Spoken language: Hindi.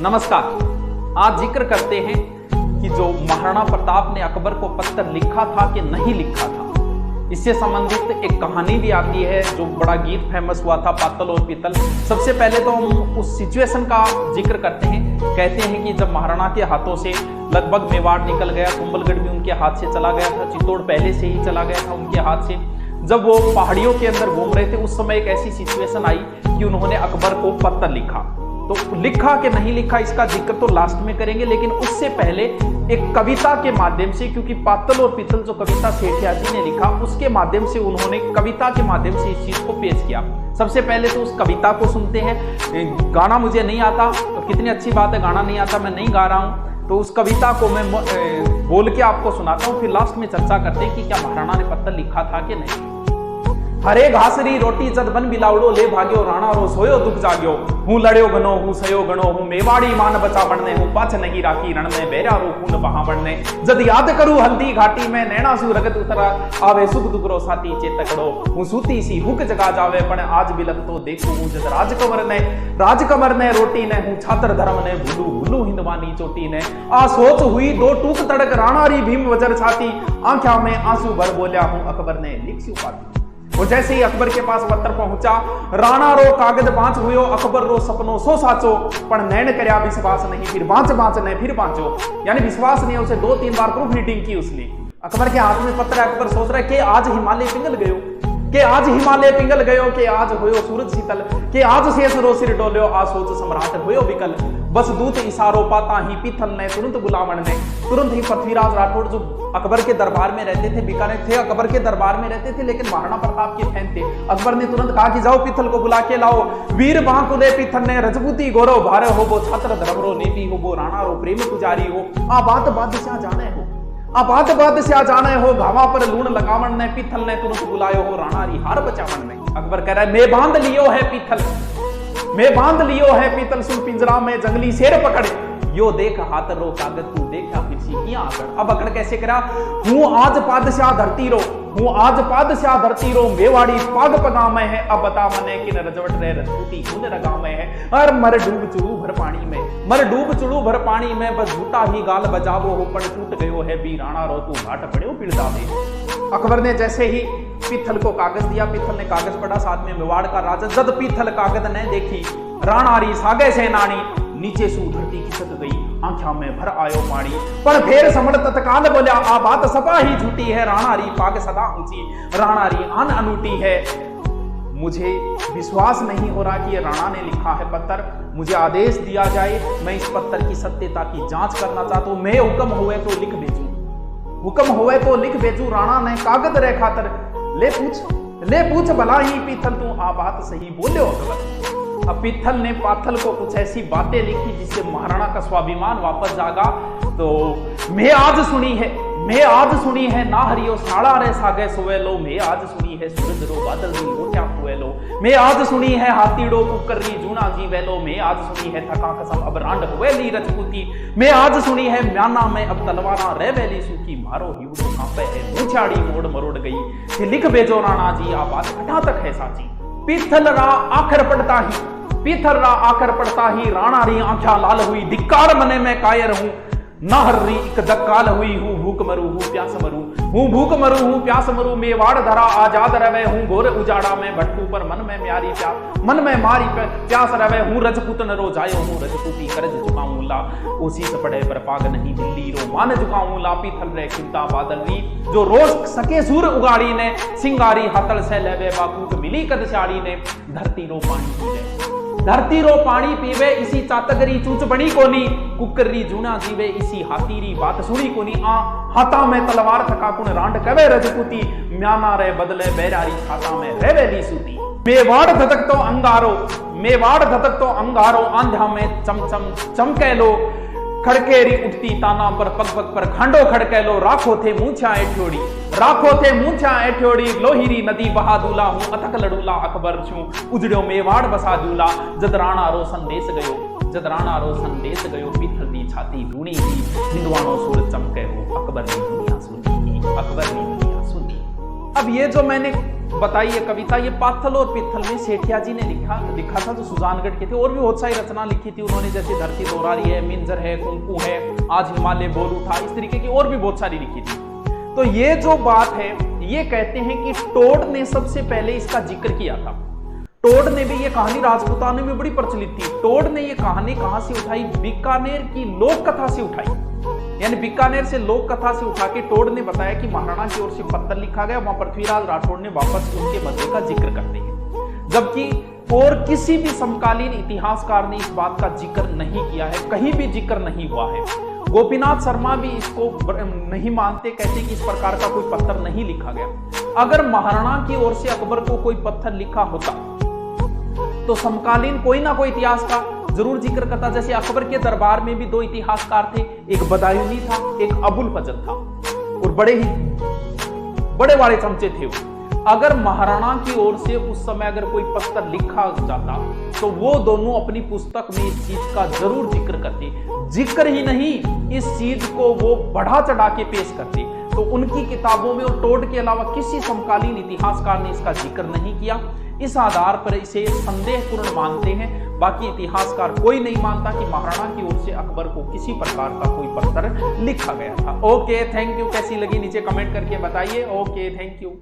नमस्कार। आज जिक्र करते हैं कि जो महाराणा प्रताप ने अकबर को पत्र लिखा था कि नहीं लिखा था, इससे संबंधित एक कहानी भी आती है जो बड़ा गीत फेमस हुआ था, पातल और पीतल। सबसे पहले तो हम उस सिचुएशन का जिक्र करते हैं। कहते हैं कि जब महाराणा के हाथों से लगभग मेवाड़ निकल गया, कुंभलगढ़ भी उनके हाथ से चला गया था, चित्तौड़ पहले से ही चला गया था उनके हाथ से। जब वो पहाड़ियों के अंदर घूम रहे थे, उस समय एक ऐसी सिचुएशन आई कि उन्होंने अकबर को पत्र लिखा। तो लिखा कि नहीं लिखा इसका जिक्र तो लास्ट में करेंगे, लेकिन उससे पहले एक कविता के माध्यम से, क्योंकि पातल और पीतल जो कविता सेठिया जी ने लिखा, उसके माध्यम से उन्होंने कविता के माध्यम से इस चीज को पेश किया। सबसे पहले तो उस कविता को सुनते हैं। गाना मुझे नहीं आता, तो कितनी अच्छी बात है, गाना नहीं आता, मैं नहीं गा रहा हूं, तो उस कविता को मैं बोल के आपको सुनाता हूं, फिर लास्ट में चर्चा करते हैं कि क्या महाराणा ने पत्र लिखा था कि नहीं। हरे घासरी रोटी जद बन बिलावड़ो ले भाग्यो, राणा रो सोयो दुख जाग्यो, हूं लड़्यो गनो हूं सयो गणो, हूं मेवाड़ी मान बचा बढ़ने, हूं पाछ नहीं राखी रण में बेरा रो खून बहा बढ़ने, जद याद करूं हल्दी घाटी में नैना सु रगत उतरा, आवे सुख दुख रो साथी चेतकड़ो, हूं सूती सी हुक जगा जावे, पण आज बिलक तो देखूं हूं जद राजकमर ने रोटी ने, हूं छात्र धर्म ने भूलू भूलू हिंदवानी चोटी ने, आ सोच हुई दो टूक तड़क राणा री भीम वजर छाती, आंख्या में आंसू भर बोलिया हूं अकबर ने लिख स्यू पाती। वो जैसे ही अकबर के पास पत्र पहुंचा, राणा रो कागज बांच हुयो, अकबर रो सपनो सो साचो, पण नैन करया विश्वास नहीं, फिर बांच ने फिर बांचो, यानी विश्वास नहीं। उसे 2-3 बार प्रूफ रीडिंग की उसने। अकबर के हाथ में पत्र है, अकबर सोच रहा है कि आज हिमालय पिघल गयो, कि आज हिमालय पिघल गयो, कि आज होयो सूरज शीतल, कि आज शेष रो सिर डोल्यो, आ सोच सम्राट होयो विकल, बस दूत इशारो पाता ही पीथल ने तुरंत बुलावन ने। तुरंत ही पृथ्वीराज राठौड़ जो अकबर के दरबार में रहते थे, बीकानेर थे, अकबर के दरबार में रहते थे, लेकिन महाराणा प्रताप के फैन थे। अकबर ने तुरंत कहा कि जाओ पीथल को बुला के लाओ। वीर बांकुले पीथल ने रजपूती गौरव भारे हो, वो छात्र धर्म रो नेपी हो, वो राणा रो प्रेम पुजारी हो, आ बात बादशाह जाने हो, आ बात बादशाह जाने हो, घावा पर लूण लगावन ने, पीथल ने तुरंत बुलायो हो, राणा री हार बचावन ने। अकबर कह रहा है मैं बांध लियो है पीथल, मैं बांध लियो है पीतल, सुन पिंजरा में जंगली शेर पकड़े, यो देख हाथ रो कागज तू देखा फिर सीखियां आकड़। अब अकड़ कैसे करा, हूं आज पादशाह धरती रो, हूं आज पादशाह धरती रो, मेवाड़ी पाग पगा में है, अब बता मने किन रजवट रे रजपूती खून रगा में है, और मर डूब चुड़ू भर पानी में, मर डूब चुड़ू भर पानी में, बस झूठा ही गाल बजावो हो, पण टूट गयो है भी राणा रो, तू घाट पड़े पिड़दा दे। अकबर ने जैसे ही पीथल को कागज दिया, पीथल ने कागज पढ़ा, साथ में मेवाड़ का राजा, जद पीथल कागज ने देखी, राणा री सागे सेनानी, नीचे सू धरती खिसक गई, आंखों में भर आयो पानी, पर फेर समण तत्काल बोला, आ बात सपा ही झूठी है, राणा री पाग सदा ऊंची, राणा री आन अनूठी है। मुझे विश्वास नहीं हो रहा कि ये राणा ने लिखा है पत्र, मुझे आदेश दिया जाए, मैं इस पत्र की सत्यता की जांच करना चाहता हूं, मैं हुक्म हुए तो लिख भेजूं, हुक्म हुए तो लिख भेजूं। राणा ने कागज रे खातर ले पूछ भला ही पीथल तू आ बात सही बोलो अकबर। अब पीथल ने पाथल को कुछ ऐसी बातें लिखी जिससे महाराणा का स्वाभिमान वापस जागा। तो मैं आज सुनी है ना हरियो साड़ा रे सागे सोवेलो, मैं आज सुनी है सूरज रो बादल दी मोट्या हुएलो, मैं आज सुनी है हाथीड़ो कुकर्री जूना जीवेलो, मैं आज सुनी है थका कसम अब रांड हुएली रजपूती, मैं आज सुनी है म्याना में अब तलवारा रे वेली सूखी, मारो हिवड़ो कांपे है मूछाड़ी मोड़ मरोड़ गई, कि लिख भेजो राणा जी आ बात कहाँ तक है साची। पीथल रा आखिर पड़ता ही राणा री आंख्या लाल हुई, धिक्कार मने में कायर हूं, नाहर री एक दक्काल हुई, हूं भूख मरू हूं प्यास मरू, मेवाड़ धरा आजाद रवे, हूं घोर उजाड़ा में भटकू, पर मन में मारी प्यास रवे, हूं रजपूतन रो जायो, हूं रजपूती करज झुकाऊं ला, ओसी सपड़े पर पाग नहीं दिल्ली रो मान झुकाऊं ला, पीथल रे चिंता बादल री, जो रोज सके सूर उगाड़ी ने, सिंगारी हाथल से लेवे बाकूक मिली कदशाड़ी ने, धरती रो पानी पीवे इसी चातगरी चूच बनी कोनी, कुकर्री जूना जीवे इसी हाथीरी बात सुनी कोनी, आ हाथा में तलवार थका कुन रांड कवे रजपूती, म्याना रे बदले बैरारी छाता में रेवेली सूती, मेवाड़ धतक तो अंगारो, आंध्या में चमके लो, खड़केरी उठती ताना पर पग पर खांडो खड़के लो, राखो थे मूछा एठ्योड़ी, लोहिरी नदी बहा दूला, हूं अथक लड़ूला अकबर छू, उजड़ो मेवाड़ बसा दूला, जद राणा रो संदेश गयो, पीथल दी छाती ढूंढी थी, हिंदवानो सूरज चमके हो, अकबर ने दुनिया सुनी। अब ये जो मैंने बताई है कविता, ये पाथल और पित्थल में सेठिया जी ने लिखा था, जो सुजानगढ़ के थे। और भी बहुत सारी रचना लिखी थी उन्होंने, जैसे धरती दोरारी है, मिंजर है, कुंकू है, आज हिमालय बोल उठा, इस तरीके की और भी बहुत सारी लिखी थी। तो ये जो बात है, ये कहते हैं कि टोड ने सबसे पहले इसका जिक्र किया था। टोड ने भी ये कहानी राजपूताने में बड़ी प्रचलित थी। टोड ने ये कहानी कहां से उठाई? बीकानेर की लोक कथा से उठाई। यानी बीकानेर से लोक कथा से उठा के टोड ने बताया कि महाराणा की ओर से पत्र लिखा गया, वहां पृथ्वीराज राठौड़ ने वापस उनके मध्य का जिक्र करते हैं। जबकि और किसी भी समकालीन इतिहासकार ने इस बात का जिक्र नहीं किया है, कहीं भी जिक्र नहीं हुआ है। गोपीनाथ शर्मा भी इसको नहीं मानते, कहते कि इस प्रकार का कोई पत्र नहीं लिखा गया। अगर महाराणा की ओर से अकबर को कोई पत्र लिखा होता तो समकालीन कोई ना कोई इतिहास का जरूर जिक्र करता। जैसे अकबर के दरबार में भी दो इतिहासकार थे, एक बदायूनी था, एक अबुल फजल था, और बड़े बड़े चमचे थे वो। अगर महाराणा की ओर से उस समय अगर कोई पत्र लिखा जाता तो वो दोनों अपनी पुस्तक में इस चीज का जरूर जिक्र करते। जिक्र ही नहीं, इस चीज को वो बढ़ा चढ़ा के पेश करते। तो उनकी किताबों में और टोड के अलावा किसी समकालीन इतिहासकार ने इसका जिक्र नहीं किया। इस आधार पर इसे संदेहपूर्ण मानते हैं। बाकी इतिहासकार कोई नहीं मानता कि महाराणा की ओर से अकबर को किसी प्रकार का कोई पत्र लिखा गया था। Okay, thank you. कैसी लगी नीचे कमेंट करके बताइए। Okay, thank you.